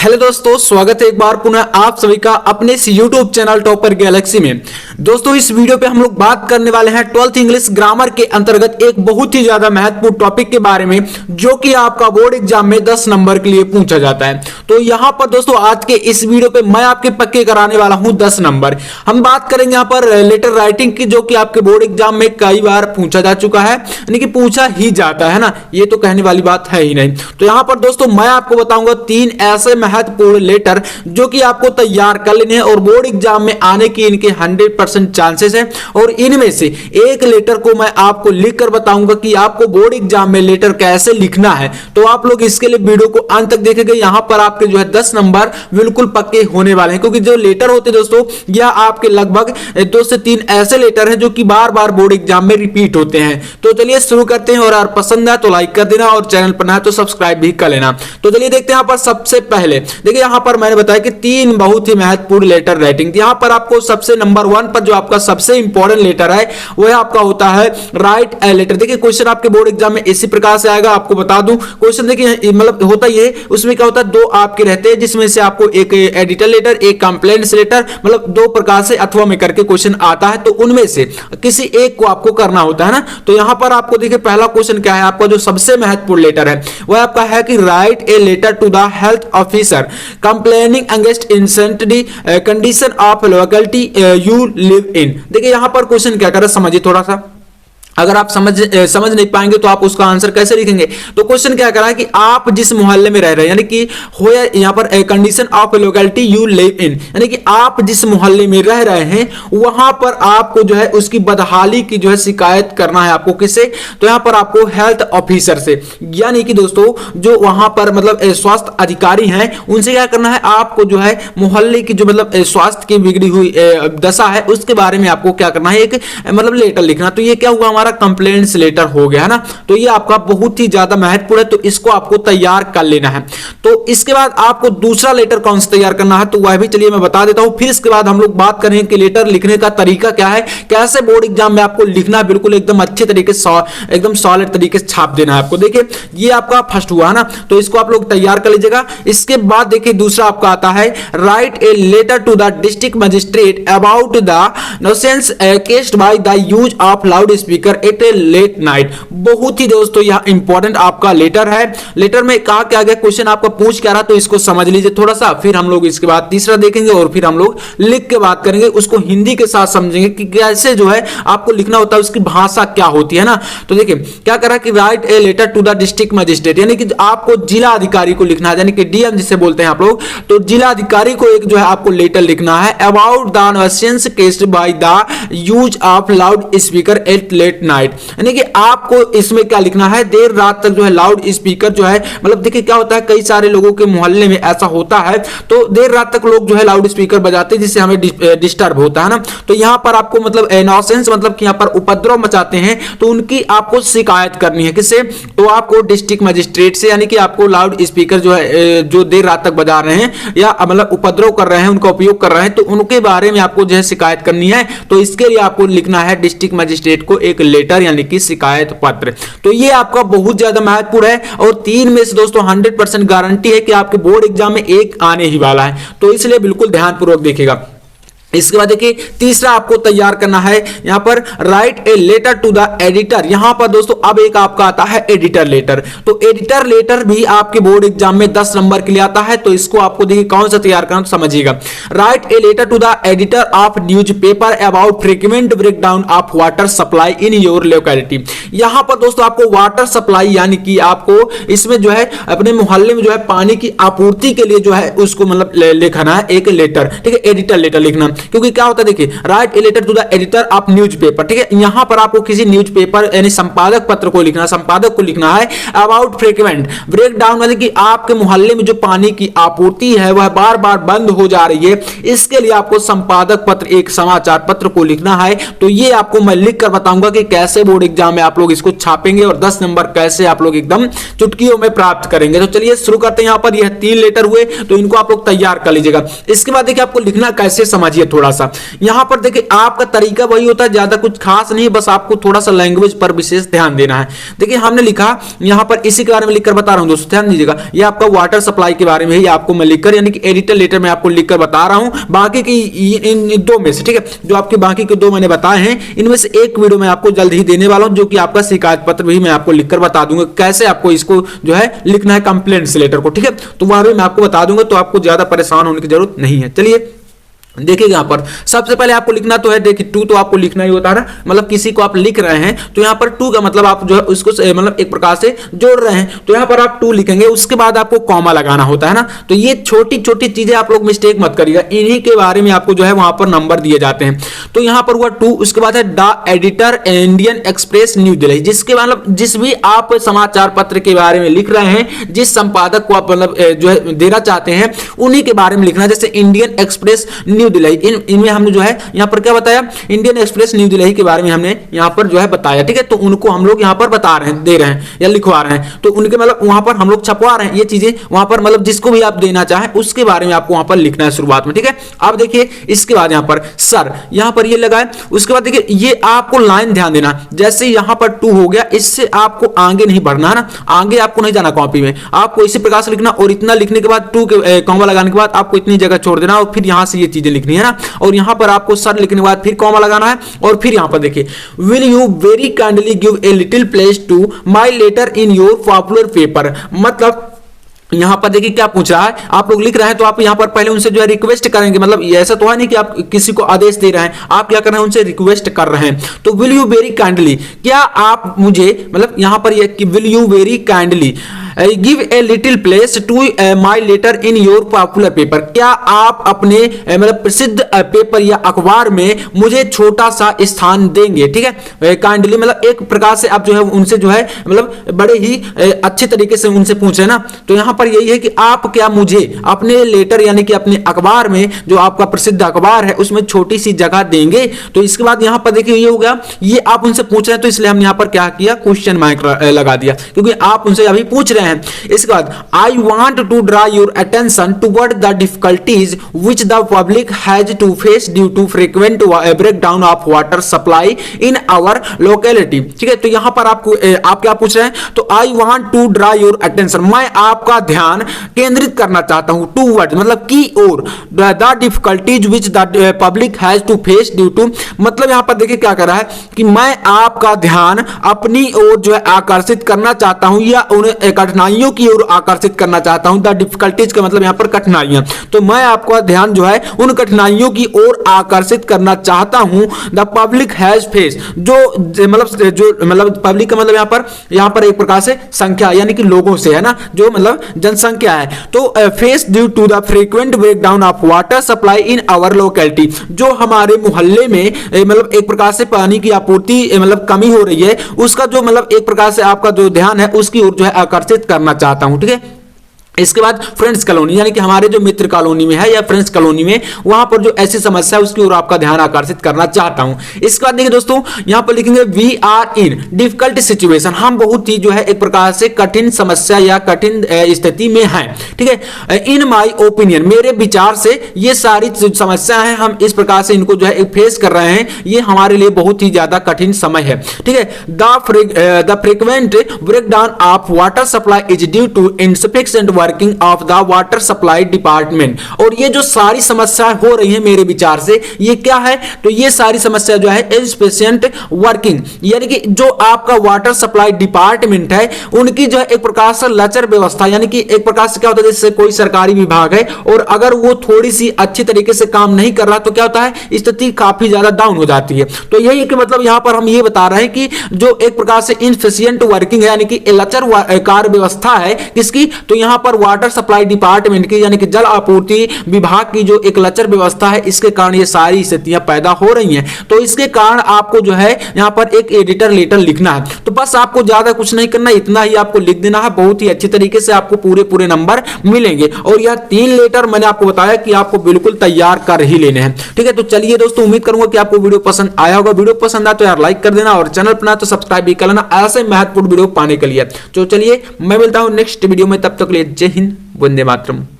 Hello दोस्तों, स्वागत है एक बार पुनः आप सभी का अपने इस YouTube चैनल टॉपर गैलेक्सी में। दोस्तों इस वीडियो पे हम लोग बात करने वाले हैं 12th इंग्लिश ग्रामर के अंतर्गत एक बहुत ही ज्यादा महत्वपूर्ण टॉपिक के बारे में, जो कि आपका बोर्ड एग्जाम में 10 नंबर के लिए पूछा जाता है। तो यहाँ पर दोस्तों आज के इस वीडियो पे मैं आपके पक्के कराने वाला हूँ 10 नंबर। हम बात करेंगे यहाँ पर लेटर राइटिंग की, जो कि आपके बोर्ड एग्जाम में कई बार पूछा जा चुका है, यानी कि पूछा ही जाता है ना, ये तो कहने वाली बात है ही नहीं। तो यहाँ पर दोस्तों मैं आपको बताऊंगा 3 ऐसे महत्वपूर्ण लेटर जो कि आपको तैयार कर लेने हैं और बोर्ड एग्जाम में आने की इनके 100% चांसेस है। और इनमें से एक लेटर को मैं आपको लिखकर बताऊंगा कि आपको बोर्ड एग्जाम में लेटर कैसे लिखना है। तो आप लोग इसके लिए वीडियो को अंत तक देखेंगे। यहां पर आपके जो है 10 नंबर बिल्कुल पक्के होने वाले हैं, क्योंकि जो लेटर होते हैं दोस्तों यह आपके लगभग 2 से 3 ऐसे लेटर हैं जो कि बार बार बोर्ड एग्जाम में रिपीट होते हैं। तो चलिए शुरू करते हैं, और अगर पसंद है तो लाइक कर देना और चैनल पर नया तो सब्सक्राइब भी कर लेना। तो चलिए देखते हैं यहाँ पर सबसे पहले देखिए, यहां पर मैंने बताया कि 3 बहुत ही महत्वपूर्ण लेटर राइटिंग। यहां पर आपको सबसे नंबर 1 पर जो आपका सबसे इंपॉर्टेंट लेटर है वह आपका होता है राइट ए लेटर। देखिए क्वेश्चन आपके बोर्ड एग्जाम में इसी प्रकार से आएगा। आपको बता दूं क्वेश्चन देखिए मतलब होता ये, उसमें क्या होता है 2 आपके रहते हैं, जिसमें से आपको एक एडिटर लेटर, एक कंप्लेंट्स लेटर, मतलब 2 प्रकार से अथवा में करके क्वेश्चन आता है। तो उनमें से किसी एक को आपको करना होता है ना। तो यहां पर आपको देखिए पहला क्वेश्चन क्या है, आपका जो सबसे महत्वपूर्ण लेटर है वह आपका है कि write a letter to the health officer complaining against insanitary condition of locality you live in. देखिए यहां पर क्वेश्चन क्या कर रहा है समझिए थोड़ा सा। अगर आप समझ नहीं पाएंगे तो आप उसका आंसर कैसे लिखेंगे। तो क्वेश्चन क्या कर रहा है कि आप जिस मोहल्ले में रह रहे हैं, यानी कि हो यहाँ पर condition of locality you live इन, यानी कि आप जिस मोहल्ले में रह रहे हैं वहां पर आपको जो है उसकी बदहाली की जो है शिकायत करना है। आपको किससे? तो यहाँ पर आपको हेल्थ ऑफिसर से, यानी कि दोस्तों जो वहां पर मतलब स्वास्थ्य अधिकारी हैं उनसे क्या करना है, आपको जो है मोहल्ले की जो मतलब स्वास्थ्य की बिगड़ी हुई दशा है उसके बारे में आपको क्या करना है, एक मतलब लेटर लिखना। तो ये क्या हुआ, कंप्लेंट्स लेटर हो गया है ना। तो ये आपका बहुत ही ज्यादा महत्वपूर्ण है, तो इसको आपको तैयार कर लेना है। तो इसके बाद आपको दूसरा लेटर कौन सा तैयार करना है तो वह भी चलिए मैं बता देता हूं। फिर इसके बाद हम लोग बात करेंगे कि लेटर लिखने का तरीका क्या है, कैसे बोर्ड एग्जाम में आपको लिखना है, बिल्कुल एकदम अच्छे तरीके से एकदम सॉलिड तरीके से छाप देना है आपको। देखिए ये आपका फर्स्ट हुआ है ना, तो इसको आप लोग तैयार कर लीजिएगा। इसके बाद देखिए दूसरा आपका आता है write a letter to the district magistrate about the nuisance caused by the use of loud speaker at a late night. बहुत ही दोस्तों यह इंपॉर्टेंट आपका लेटर है। लेटर में कहा क्या गया, क्वेश्चन आपका पूछ क्या रहा, तो इसको समझ लीजिए थोड़ा सा। फिर हम लोग इसके बाद तीसरा देखेंगे और फिर हम लोग लिख के बात करेंगे, उसको हिंदी के साथ समझेंगे कि कैसे जो है आपको लिखना होता है, उसकी भाषा क्या होती है ना। तो देखिए क्या करा कि write a letter to the district magistrate, यानी कि आपको जिला अधिकारी को लिखना है, यानी कि डीएम जिसे बोलते हैं आप लोग। तो जिला अधिकारी को एक जो है आपको लेटर लिखना है about the nuisance caused by the use of loud speaker at late night, यानी कि आपको इसमें क्या लिखना है, देर रात तक जो है लाउड स्पीकर जो है, मतलब देखिए क्या होता है कई सारे लोगों के मोहल्ले में ऐसा होता है, तो देर रात तक लोग जो है लाउड स्पीकर बजाते हैं जिससे हमें डिस्टर्ब होता है ना। तो यहां पर आपको मतलब नॉसेंस मतलब कि यहां पर उपद्रव मचाते हैं, तो उनकी आपको शिकायत करनी है। किससे? तो आपको डिस्ट्रिक्ट मजिस्ट्रेट से, यानी कि आपको लाउड स्पीकर जो है जो देर रात तक बजा रहे हैं या मतलब उपद्रव कर रहे हैं, उनका उपयोग कर रहे हैं, तो उनके बारे में आपको जो है शिकायत करनी है। तो इसके लिए आपको लिखना है डिस्ट्रिक्ट मजिस्ट्रेट को एक लेटर, यानी कि शिकायत पत्र। तो ये आपका बहुत ज्यादा महत्वपूर्ण है, और 3 में से दोस्तों 100% गारंटी है कि आपके बोर्ड एग्जाम में एक आने ही वाला है। तो इसलिए बिल्कुल ध्यानपूर्वक देखिएगा। इसके बाद देखिए तीसरा आपको तैयार करना है यहां पर write a letter to the editor. यहां पर दोस्तों अब एक आपका आता है एडिटर लेटर। तो एडिटर लेटर भी आपके बोर्ड एग्जाम में 10 नंबर के लिए आता है। तो इसको आपको देखिए कौन सा तैयार करना समझिएगा। Write a letter to the editor of newspaper about frequent breakdown of water supply in your locality. यहां पर दोस्तों आपको वाटर सप्लाई, यानी कि आपको इसमें जो है अपने मोहल्ले में जो है पानी की आपूर्ति के लिए जो है उसको मतलब लिखना है एक लेटर, ठीक है, एडिटर लेटर लिखना। क्योंकि क्या होता है देखिए write a letter to the editor of newspaper, ठीक है, यहां पर आपको किसी न्यूज पेपर यानी संपादक पत्र को लिखना, संपादक को लिखना है अबाउट फ्रीक्वेंट ब्रेकडाउन, यानी कि आपके मोहल्ले में जो पानी की आपूर्ति है वह बार बार बंद हो जा रही है, इसके लिए आपको संपादक पत्र, एक समाचार पत्र को लिखना है। तो ये आपको मैं लिख कर बताऊंगा कि कैसे बोर्ड एग्जाम में आप लोग इसको छापेंगे और 10 नंबर कैसे आप लोग एकदम चुटकियों में प्राप्त करेंगे। तो चलिए शुरू करते हैं। यहां पर यह 3 लेटर हुए, तो इनको आप लोग तैयार कर लीजिएगा। इसके बाद देखिए आपको लिखना कैसे समझिए थोड़ा सा। यहाँ पर देखिए आपका तरीका वही होता है, ज्यादा कुछ खास नहीं, बस आपको थोड़ा सा लैंग्वेज पर विशेष ध्यान देना है। देखिए हमने लिखा यहाँ पर, इसी के बारे में लिखकर बता रहा हूँ दोस्तों, ध्यान दीजिएगा। ये आपका वाटर सप्लाई के बारे में ही आपको मैं लिखकर, यानी कि एडिटर लेटर में आपको लिखकर बता रहा हूँ। बाकी की इन दो में से, ठीक है, जो आपके बाकी के दो मैंने बताए हैं, इनमें से एक वीडियो मैं आपको जल्द ही देने वाला हूँ, जो कि आपका शिकायत पत्र भी मैं आपको लिखकर बता दूंगा, कैसे आपको इसको जो है लिखना है कंप्लेंट्स लेटर को, ठीक है। तो वहां भी मैं आपको बता दूंगा, तो आपको ज्यादा परेशान होने की जरूरत नहीं है। चलिए देखिए यहाँ पर सबसे पहले आपको लिखना तो है, देखिए टू तो आपको लिखना ही होता है ना, मतलब किसी को आप लिख रहे हैं तो यहाँ पर टू का मतलब आप जो है उसको मतलब एक प्रकार से जोड़ रहे हैं, तो यहाँ पर आप टू लिखेंगे, उसके बाद आपको कॉमा लगाना होता है ना। तो ये छोटी छोटी चीजें आप लोग मिस्टेक मत करिएगा, इन्हीं के बारे में आपको जो है वहां पर नंबर दिए जाते हैं। तो यहाँ पर हुआ टू, उसके बाद है the editor Indian express new Delhi, जिसके मतलब जिस भी आप समाचार पत्र के बारे में लिख रहे हैं, जिस संपादक को आप मतलब जो है देना चाहते हैं, उन्हीं के बारे में लिखना। जैसे इंडियन एक्सप्रेस न्यू दिल्ली, इनमें हमने जो है यहाँ पर क्या बताया, इंडियन एक्सप्रेस न्यू दिल्ली के बारे में हमने यहाँ पर जो है बताया, ठीक है। तो उनको हम लोग यहाँ पर बता रहे हैं, दे रहे हैं या लिखवा रहे हैं, तो उनके मतलब वहां पर हम लोग छपवा रहे हैं ये चीजें वहां पर, मतलब जिसको भी आप देना चाहें उसके बारे में आपको वहां पर लिखना है शुरुआत में, ठीक है। अब देखिए इसके बाद यहाँ पर सर, यहाँ पर ये लगा है, उसके बाद देखिए ये आपको लाइन ध्यान देना, जैसे यहाँ पर टू हो गया, इससे आपको आगे नहीं बढ़ना है ना, आगे आपको नहीं जाना कॉपी में, आपको इसी प्रकार से लिखना, और इतना लिखने के बाद टू के कॉमा लगाने के बाद आपको इतनी जगह छोड़ देना, और फिर यहां से ये चीजें लिखनी है ना, और यहां पर आपको सर लिखने के बाद फिर कॉमा लगाना है, और फिर यहां पर देखिए will you very kindly give a little place to my letter in your popular paper. मतलब यहां पर देखिए क्या पूछ रहा है, आप लोग लिख रहे हैं तो आप यहां पर पहले उनसे जो है रिक्वेस्ट करेंगे, मतलब ऐसा तो है नहीं कि आप किसी को आदेश दे रहे हैं, आप क्या कर रहे हैं, उनसे रिक्वेस्ट कर रहे हैं। तो विल यू वेरी काइंडली, क्या आप मुझे, मतलब यहां पर ये कि will you very kindly give a little place to my letter in your popular paper, क्या आप अपने मतलब प्रसिद्ध पेपर या अखबार में मुझे छोटा सा स्थान देंगे, ठीक है। काइंडली मतलब एक प्रकार से आप जो है उनसे जो है मतलब बड़े ही अच्छे तरीके से उनसे पूछ रहे हैं ना। तो यहां पर यही है कि आप क्या मुझे अपने लेटर यानी कि अपने अखबार में, जो आपका प्रसिद्ध अखबार है, उसमें छोटी सी जगह देंगे। तो इसके बाद यहां पर देखिए ये हो गया, ये आप उनसे पूछ रहे हैं, तो इसलिए हम यहां पर क्या किया, क्वेश्चन मार्क लगा दिया, क्योंकि आप उनसे अभी पूछ रहे हैं। इसके बाद I want to draw your attention toward the difficulties which the public has to face due to frequent breakdown of water supply in our locality, ठीक है। तो यहां पर आपको आप क्या पूछ रहे हैं, तो I want to draw your attention, मैं आपका ध्यान केंद्रित करना चाहता हूं, टुवर्ड मतलब की ओर, the difficulties which the public has to face due to, मतलब यहां पर देखिए क्या कर रहा है कि मैं आपका ध्यान अपनी ओर जो है आकर्षित करना चाहता हूं, या उन्हें कठिनाइयों की ओर आकर्षित करना चाहता हूं। द डिफिकल्टीज का मतलब यहां पर कठिनाइयां, तो मैं आपका ध्यान जो है उन कठिनाइयों की ओर आकर्षित करना चाहता हूं। द पब्लिक हैज फेस, जो मतलब पब्लिक का मतलब यहां पर एक प्रकार से संख्या यानी कि लोगों से है ना, जो मतलब जनसंख्या है। तो face due to the frequent breakdown of water supply in our locality, जो हमारे मोहल्ले में मतलब एक प्रकार से पानी की आपूर्ति मतलब कमी हो रही है, उसका जो मतलब एक प्रकार से आपका जो ध्यान है उसकी ओर जो है आकर्षित करना चाहता हूं, ठीक है। इसके बाद फ्रेंड्स कॉलोनी, यानी कि हमारे जो मित्र कॉलोनी में है या फ्रेंड्स कॉलोनी में, वहां पर जो ऐसी समस्या है उसकी ओर आपका ध्यान आकर्षित करना चाहता हूं। इसके बाद देखिए दोस्तों यहां पर लिखेंगे we are in difficult situation, हम बहुत ही जो है एक प्रकार से कठिन समस्या या कठिन स्थिति में हैं, ठीक है। इन माय ओपिनियन, मेरे विचार से ये सारी समस्या है, हम इस प्रकार से इनको जो है फेस कर रहे हैं, ये हमारे लिए बहुत ही ज्यादा कठिन समय है, ठीक है। The frequent breakdown of water supply is due to insufficient working of the water supply department, और ये जो सारी समस्याएं हो रही है मेरे विचार से, ये क्या है, तो ये सारी समस्या जो है इनसफिशिएंट वर्किंग, यानी कि जो आपका वाटर सप्लाई डिपार्टमेंट है उनकी जो है एक प्रकार से लचर व्यवस्था, यानी कि एक प्रकार से क्या होता है, जैसे कोई सरकारी विभाग है और अगर वो थोड़ी सी अच्छी तरीके से काम नहीं कर रहा तो क्या होता है, स्थिति काफी ज्यादा डाउन हो जाती है। तो यही कि मतलब यहां पर हम ये बता रहे हैं कि जो एक प्रकार से इनफिशिएंट वर्किंग है, यानी कि लचर कार्य व्यवस्था है किसकी, तो यहां पर वाटर सप्लाई डिपार्टमेंट की, यानी कि जल आपूर्ति विभाग की जो एक लचर व्यवस्था है, इसके कारण ये सारी स्थितियां पैदा हो रही हैं। तो इसके कारण आपको जो है यहां पर एक एडिटर लेटर लिखना है, तो बस आपको ज्यादा कुछ नहीं करना, इतना ही आपको लिख देना है, बहुत ही अच्छी तरीके से आपको पूरे नंबर मिलेंगे। और यह 3 लेटर मैंने आपको बताया कि आपको बिल्कुल तैयार कर ही लेने हैं, ठीक है। तो चलिए दोस्तों, उम्मीद करूंगा कि आपको वीडियो पसंद आया होगा। वीडियो पसंद आया तो यार लाइक कर देना, और चैनल पर ना तो सब्सक्राइब भी कर लेना ऐसे महत्वपूर्ण वीडियो पाने के लिए। तो चलिए मैं मिलता हूं नेक्स्ट वीडियो में, तब तक के लिए जय हिंद, वंदे मातरम।